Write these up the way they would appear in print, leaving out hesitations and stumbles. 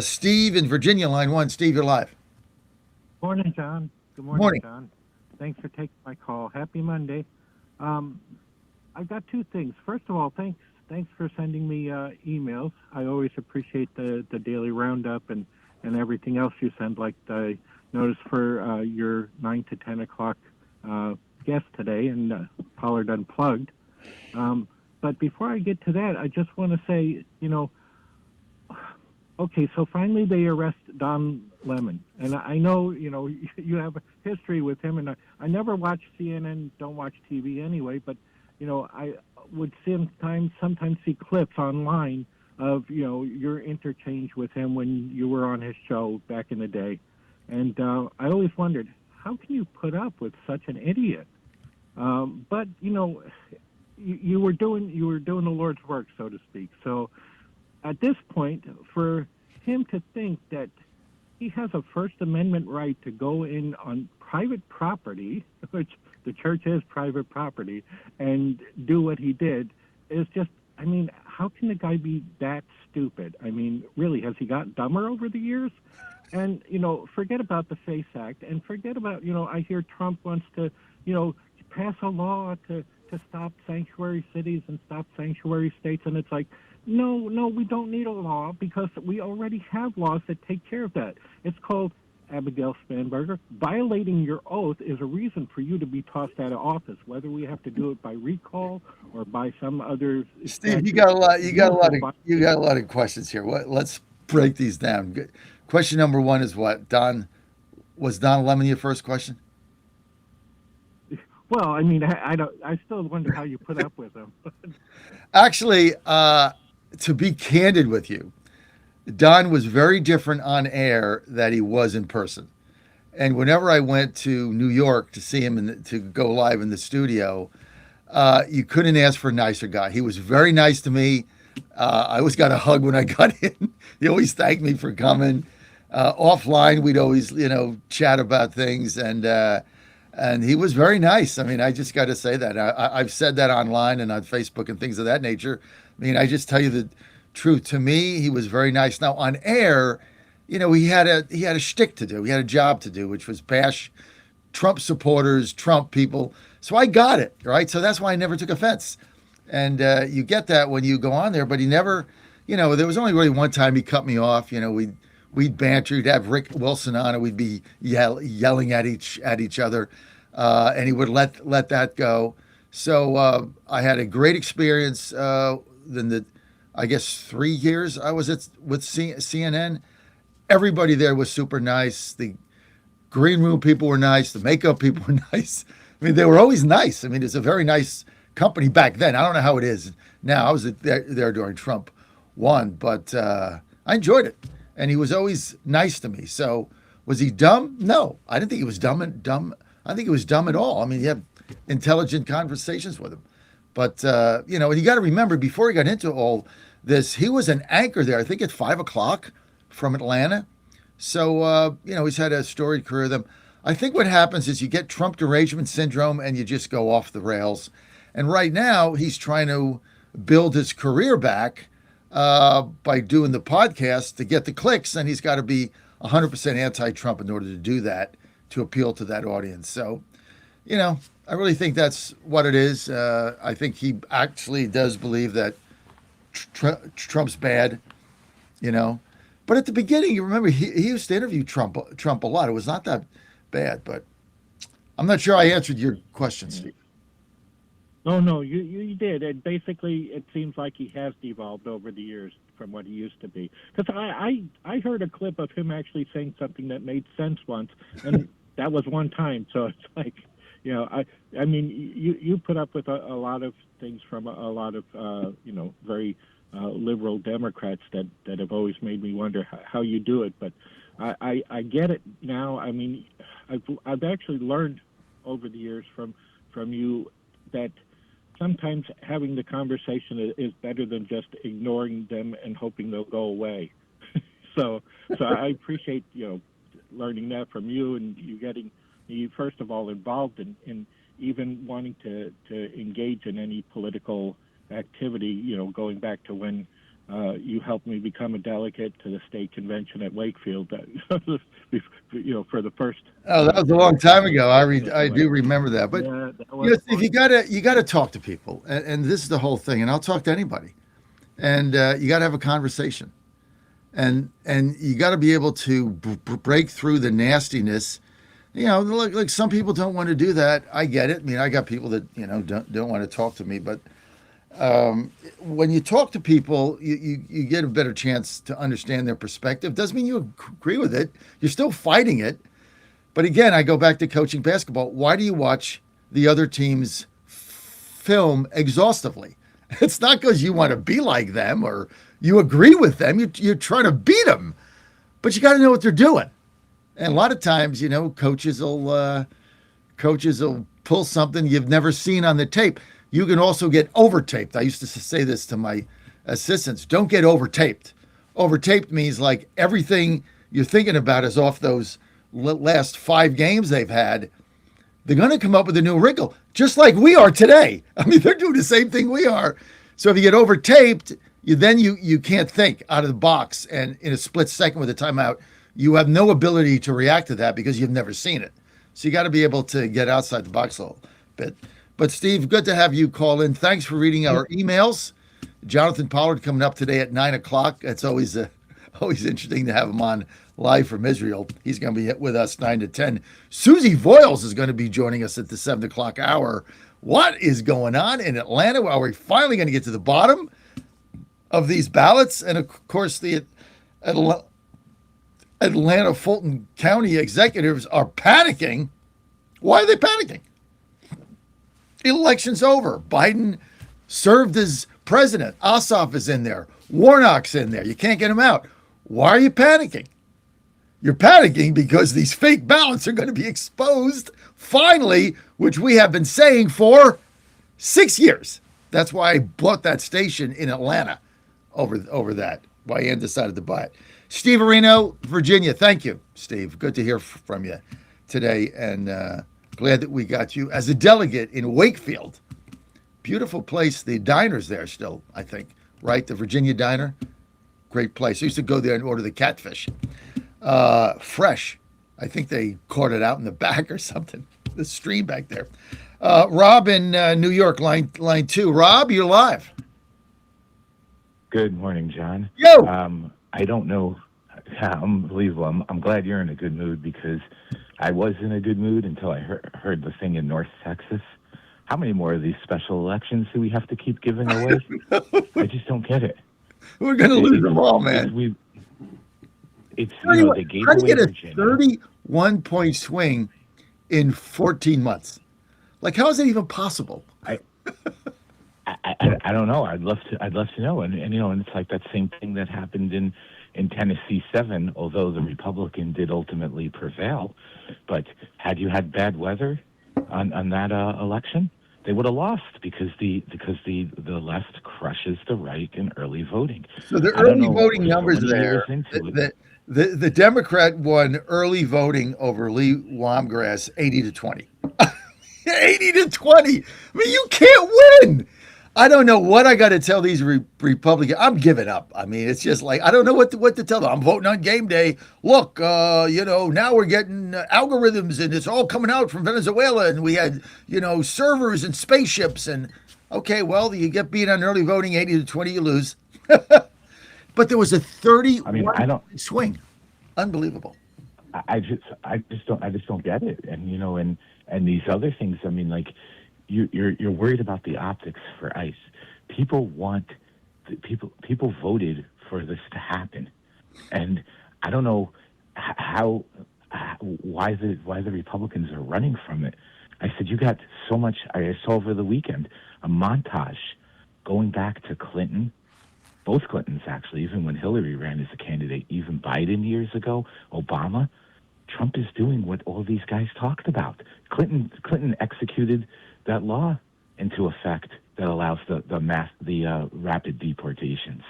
Steve in Virginia, line one. Steve, you're live. Morning, John. Good morning, Morning. John. Thanks for taking my call. Happy Monday. Um, I've got two things. First of all, thanks for sending me emails. I always appreciate the daily roundup and everything else you send. Like I noticed for your 9 to 10 o'clock uh, guest today and Pollard Unplugged. Um, but before I get to that, I just want to say, okay, so finally they arrest Don Lemon, and I know you have a history with him, and I never watch CNN, don't watch TV anyway, but I would sometimes see clips online of your interchange with him when you were on his show back in the day, and I always wondered how can you put up with such an idiot? But you were doing the Lord's work, so to speak. So at this point, for him to think that he has a First Amendment right to go in on private property, which the church is private property, and do what he did is just, I mean, how can the guy be that stupid? I mean, really, has he gotten dumber over the years? And, forget about the FACE Act and forget about, I hear Trump wants to, you know, pass a law to stop sanctuary cities and stop sanctuary states. And it's like, no, we don't need a law because we already have laws that take care of that. It's called, Abigail Spanberger, violating your oath is a reason for you to be tossed out of office, whether we have to do it by recall or by some other Steve, you statute. got a lot. You got a You lot have of. You got a lot of questions here. Let's break these down. Question number one is what? Don Lemon your first question? well, I mean, I don't. I still wonder how you put up with them. Actually, to be candid with you, Don was very different on air than he was in person. And whenever I went to New York to see him and to go live in the studio, you couldn't ask for a nicer guy. He was very nice to me. I always got a hug when I got in. He always thanked me for coming. Offline, we'd always, chat about things, and he was very nice. I mean, I just got to say that. I've said that online and on Facebook and things of that nature. I mean, I just tell you the truth. To me, he was very nice. Now on air, he had a shtick to do. He had a job to do, which was bash Trump supporters, Trump people. So I got it, right? So that's why I never took offense. And you get that when you go on there, but he never, there was only really one time he cut me off. We'd banter. He'd have Rick Wilson on, and we'd be yelling at each other, and he would let that go. So I had a great experience. In the, I guess 3 years I was with CNN. Everybody there was super nice. The green room people were nice. The makeup people were nice. I mean, they were always nice. I mean, it's a very nice company back then. I don't know how it is now. I was there during Trump won, but I enjoyed it, and he was always nice to me. So, was he dumb? No, I didn't think he was dumb. I didn't think he was dumb at all. I mean, you have intelligent conversations with him, but and you got to remember before he got into all this, he was an anchor there. I think at 5 o'clock from Atlanta. So, he's had a storied career. Them, I think what happens is you get Trump derangement syndrome and you just go off the rails. And right now, he's trying to build his career back by doing the podcast to get the clicks, and he's got to be 100% anti-Trump in order to do that to appeal to that audience. So, I really think that's what it is. I think he actually does believe that Trump's bad, you know. But at the beginning, you remember he used to interview Trump a lot. It was not that bad, but I'm not sure I answered your question, Steve. Oh no, you did. And basically, it seems like he has devolved over the years from what he used to be. Because I heard a clip of him actually saying something that made sense once, and that was one time. So it's like, I mean, you put up with a lot of things from a lot of very liberal Democrats that have always made me wonder how you do it. But I get it now. I mean, I've actually learned over the years from you that sometimes having the conversation is better than just ignoring them and hoping they'll go away. so I appreciate learning that from you, and you getting you first of all involved in even wanting to engage in any political activity. Going back to when you helped me become a delegate to the state convention at Wakefield. For the first. Oh, that was a long time ago. I do remember that. But Yeah, that was Steve, you gotta talk to people, and this is the whole thing. And I'll talk to anybody, and you got to have a conversation, and you got to be able to break through the nastiness. Like some people don't want to do that. I get it. I mean, I got people that don't want to talk to me, but when you talk to people, you get a better chance to understand their perspective. Doesn't mean you agree with it. You're still fighting it. But again, I go back to coaching basketball. Why do you watch the other team's film exhaustively? It's not because you want to be like them or you agree with them. You're trying to beat them, but you got to know what they're doing. And a lot of times, coaches will pull something you've never seen on the tape. You can also get overtaped. I used to say this to my assistants. Don't get overtaped. Overtaped means like everything you're thinking about is off those last 5 games they've had. They're going to come up with a new wrinkle, just like we are today. I mean, they're doing the same thing we are. So if you get overtaped, you can't think out of the box. And in a split second with a timeout, you have no ability to react to that because you've never seen it. So you got to be able to get outside the box a little bit. But Steve, good to have you call in. Thanks for reading our emails. Jonathan Pollard coming up today at 9:00. It's always interesting to have him on live from Israel. He's going to be with us 9 to 10. Susie Voiles is going to be joining us at the 7:00 hour. What is going on in Atlanta? Are we finally going to get to the bottom of these ballots? And of course, the Atlanta Fulton County executives are panicking. Why are they panicking? Election's over. Biden served as president. Ossoff is in there. Warnock's in there. You can't get him out. Why are you panicking? You're panicking because these fake ballots are going to be exposed finally, which we have been saying for 6 years. That's why I bought that station in Atlanta over that. Why Ann decided to buy it. Steve Areno, Virginia. Thank you, Steve. Good to hear from you today, and glad that we got you as a delegate in Wakefield. Beautiful place. The diner's there still, I think, right? The Virginia Diner. Great place. I used to go there and order the catfish. Fresh. I think they caught it out in the back or something. The stream back there. Rob in New York, line 2. Rob, you're live. Good morning, John. Yo! I don't know. Unbelievable. I'm glad you're in a good mood because I was in a good mood until I heard the thing in North Texas. How many more of these special elections do we have to keep giving away? I just don't get it. We're going to lose them all, man. They gave How do away you get a Virginia. 31-point swing in 14 months? Like, how is it even possible? I don't know. I'd love to know. And it's like that same thing that happened in Tennessee 7, although the Republican did ultimately prevail. But had you had bad weather on that election, they would have lost because the left crushes the right in early voting. So the early voting we're so numbers many there, years into it. the Democrat won early voting over Lee Wamgrass 80-20. 80-20. I mean, you can't win. I don't know what I got to tell these Republicans. I'm giving up. I mean, it's just like, I don't know what to tell them. I'm voting on game day. Look, now we're getting algorithms and it's all coming out from Venezuela. And we had, servers and spaceships. And okay, well, you get beat on early voting, 80-20, you lose. But there was a 31 swing. Unbelievable. I just don't get it. And, and these other things, I mean, like, You're worried about the optics for ICE. People voted for this to happen, and I don't know why the Republicans are running from it. I said you got so much. I saw over the weekend a montage going back to Clinton, both Clintons actually, even when Hillary ran as a candidate, even Biden years ago, Obama. Trump is doing what all these guys talked about. Clinton executed that law into effect that allows the rapid deportations.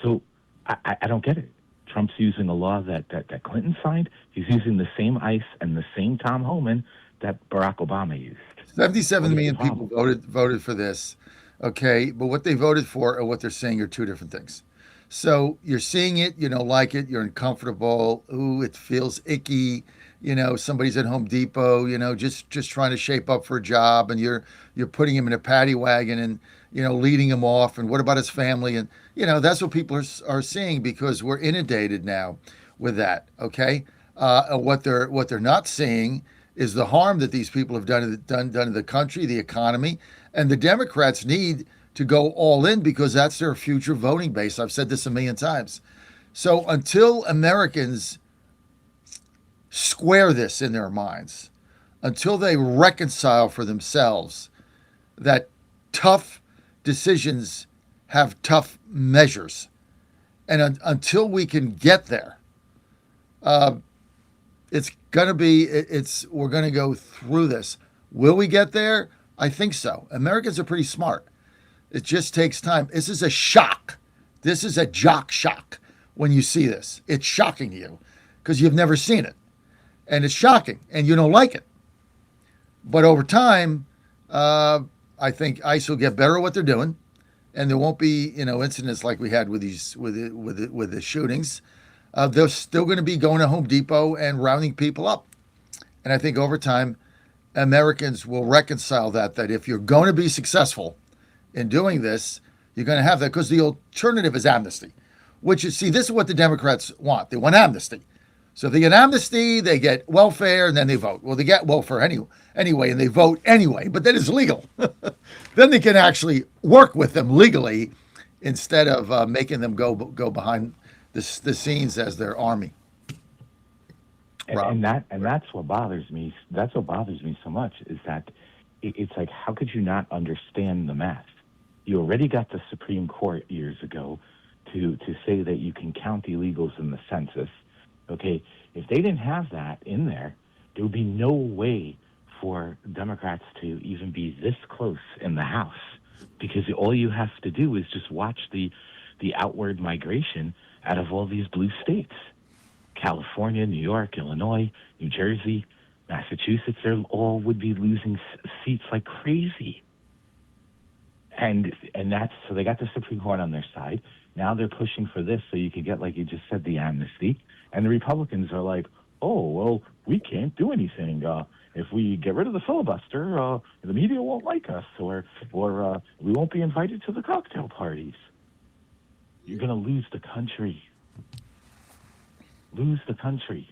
So I don't get it. Trump's using a law that Clinton signed. He's using the same ICE and the same Tom Homan that Barack Obama used. 77 million people voted for this. Okay, but what they voted for and what they're saying are two different things. So you're seeing it, you don't like it, you're uncomfortable. Ooh, it feels icky. Somebody's at Home Depot, just trying to shape up for a job, and you're putting him in a paddy wagon and leading him off. And what about his family? And that's what people are seeing because we're inundated now with that. Okay, and what they're not seeing is the harm that these people have done to the country, the economy, and the Democrats need to go all in because that's their future voting base. I've said this a million times. So until Americans square this in their minds, until they reconcile for themselves that tough decisions have tough measures, and until we can get there, uh, it's gonna be it's we're gonna go through this. Will we get there? I think so. Americans are pretty smart. It just takes time. This is a shock. This is a jock shock when you see this. It's shocking to you because you've never seen it. And it's shocking and you don't like it. But over time, I think ICE will get better at what they're doing. And there won't be, incidents like we had with the shootings. They're still going to be going to Home Depot and rounding people up. And I think over time, Americans will reconcile that if you're going to be successful in doing this, you're going to have that because the alternative is amnesty, which is, see, this is what the Democrats want. They want amnesty. So if they get amnesty, they get welfare, and then they vote. Well, they get welfare anyway, and they vote anyway, but then it's legal. Then they can actually work with them legally instead of making them go behind the scenes as their army. And that's what bothers me. That's what bothers me so much is that it's like, how could you not understand the math? You already got the Supreme Court years ago to say that you can count illegals in the census. Okay, if they didn't have that in there, there would be no way for Democrats to even be this close in the House, because all you have to do is just watch the outward migration out of all these blue states. California, New York, Illinois, New Jersey, Massachusetts, they all would be losing seats like crazy. And that's, so they got the Supreme Court on their side. Now they're pushing for this so you could get, like you just said, the amnesty. And the Republicans are like, oh, well, we can't do anything. If we get rid of the filibuster, the media won't like us, or we won't be invited to the cocktail parties. You're going to lose the country. Lose the country.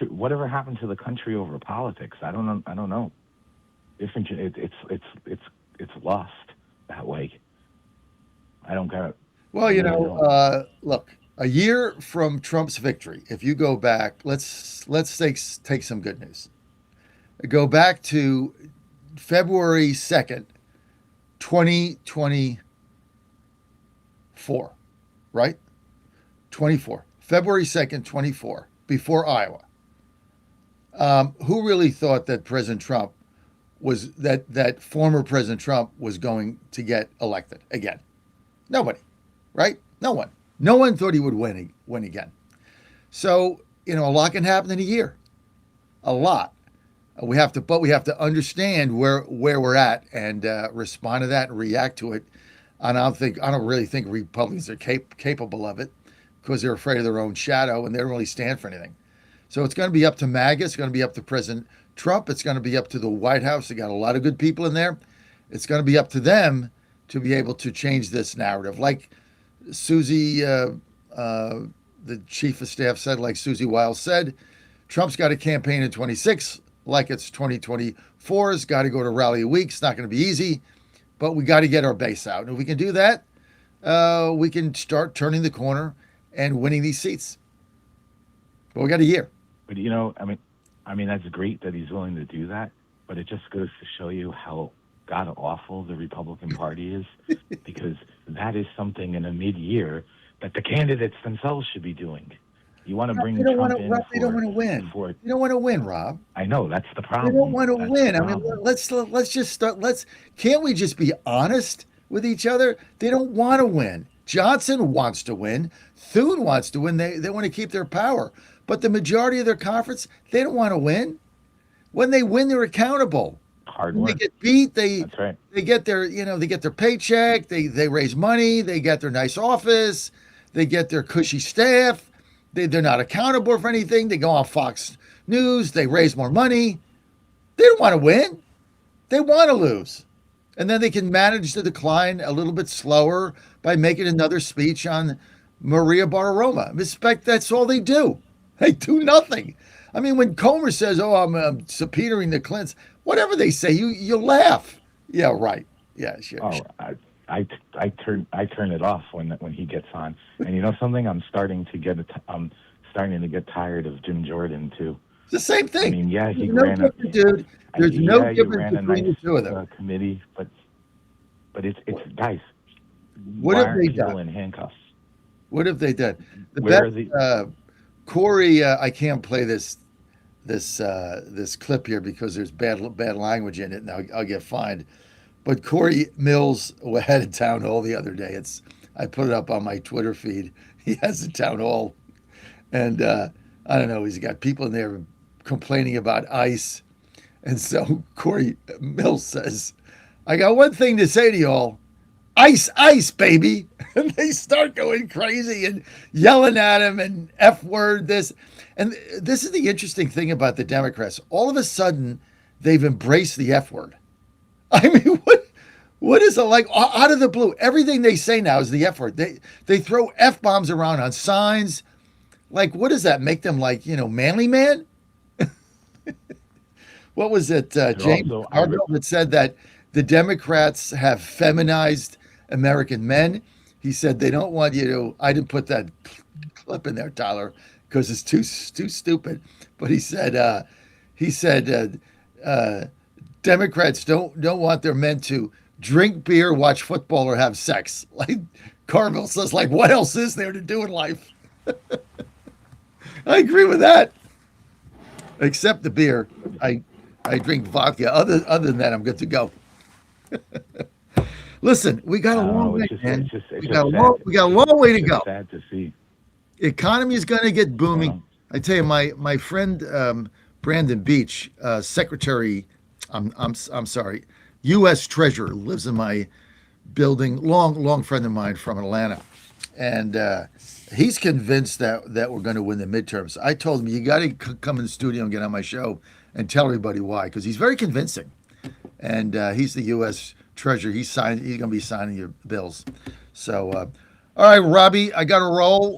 Whatever happened to the country over politics? I don't know. It's lost that way. I don't get it. Well, look, a year from Trump's victory, if you go back, let's take some good news. Go back to February 2nd, 2024, right? 24. February 2nd, 24, before Iowa. Who really thought that President Trump was that former President Trump was going to get elected again? Nobody, right? No one. No one thought he would win again. So, a lot can happen in a year. A lot. We have to understand where we're at and respond to that and react to it. And I don't really think Republicans are capable of it because they're afraid of their own shadow and they don't really stand for anything. So it's going to be up to MAGA. It's going to be up to President Trump. It's going to be up to the White House. They got a lot of good people in there. It's going to be up to them to be able to change this narrative. Like Susie, the chief of staff said, like Susie Wiles said, Trump's got a campaign in 26 like it's 2024. It's got to go to rally a week. It's not going to be easy, but we got to get our base out. And if we can do that, we can start turning the corner and winning these seats. But we got a year. But I mean that's great that he's willing to do that, but it just goes to show you how god awful the Republican Party is, because that is something in a mid-year that the candidates themselves should be doing. You want to bring Trump in? Rob, they don't want to win. They don't want to win, Rob. I know that's the problem. They don't want to win. I mean, let's just start. Can't we just be honest with each other? They don't want to win. Johnson wants to win. Thune wants to win. They want to keep their power. But the majority of their conference, they don't want to win. When they win, they're accountable. hard When they work. get beat, That's right. they get their they get their paycheck. They raise money. They get their nice office. They get their cushy staff. They're not accountable for anything. They go on Fox News. They raise more money. They don't want to win. They want to lose. And then they can manage the decline a little bit slower by making another speech on Maria Bartiromo. Respect, that's all they do. They do nothing. I mean, when Comer says, "Oh, I'm subpoenaing the Clintons," whatever they say, you laugh. Yeah, right. Yeah, sure. Oh, I turn it off when he gets on. And you know something? I'm starting to get tired of Jim Jordan too. It's the same I thing. mean, yeah, he There's no ran a difference, dude. There's no yeah, you difference ran a between nice the two of them. committee, but it's guys. What Why have aren't they people done? in handcuffs? What have they done? The Where are best, the Corey. I can't play this clip here because there's bad language in it, and I'll get fined. But Corey Mills had a town hall the other day. I put it up on my Twitter feed. He has a town hall, and I don't know. He's got people in there complaining about ICE, and so Corey Mills says, "I got one thing to say to y'all: ice, ice, baby." And they start going crazy and yelling at him and F word this. And this is the interesting thing about the Democrats. All of a sudden, they've embraced the F word. I mean, what is it like out of the blue? Everything they say now is the F word. They throw F bombs around on signs. Like, what does that make them like, manly man? What was it, James also Carville that said that the Democrats have feminized American men? He said they don't want you to. I didn't put that clip in there, Tyler, because it's too stupid. But he said Democrats don't want their men to drink beer, watch football, or have sex. Like Carville says, like what else is there to do in life? I agree with that, except the beer. I drink vodka. Other than that, I'm good to go. Listen, we got a long way, man. It's We just got a sad. long way to It's go. just sad to see. Economy is going to get booming. Well, I tell you, my friend Brandon Beach, Secretary, I'm sorry, U.S. Treasurer, lives in my building. Long friend of mine from Atlanta, and he's convinced that we're going to win the midterms. I told him you got to come in the studio and get on my show and tell everybody why, because he's very convincing, and he's the U.S. Treasurer. He's going to be signing your bills. So, all right, Robbie, I got to roll.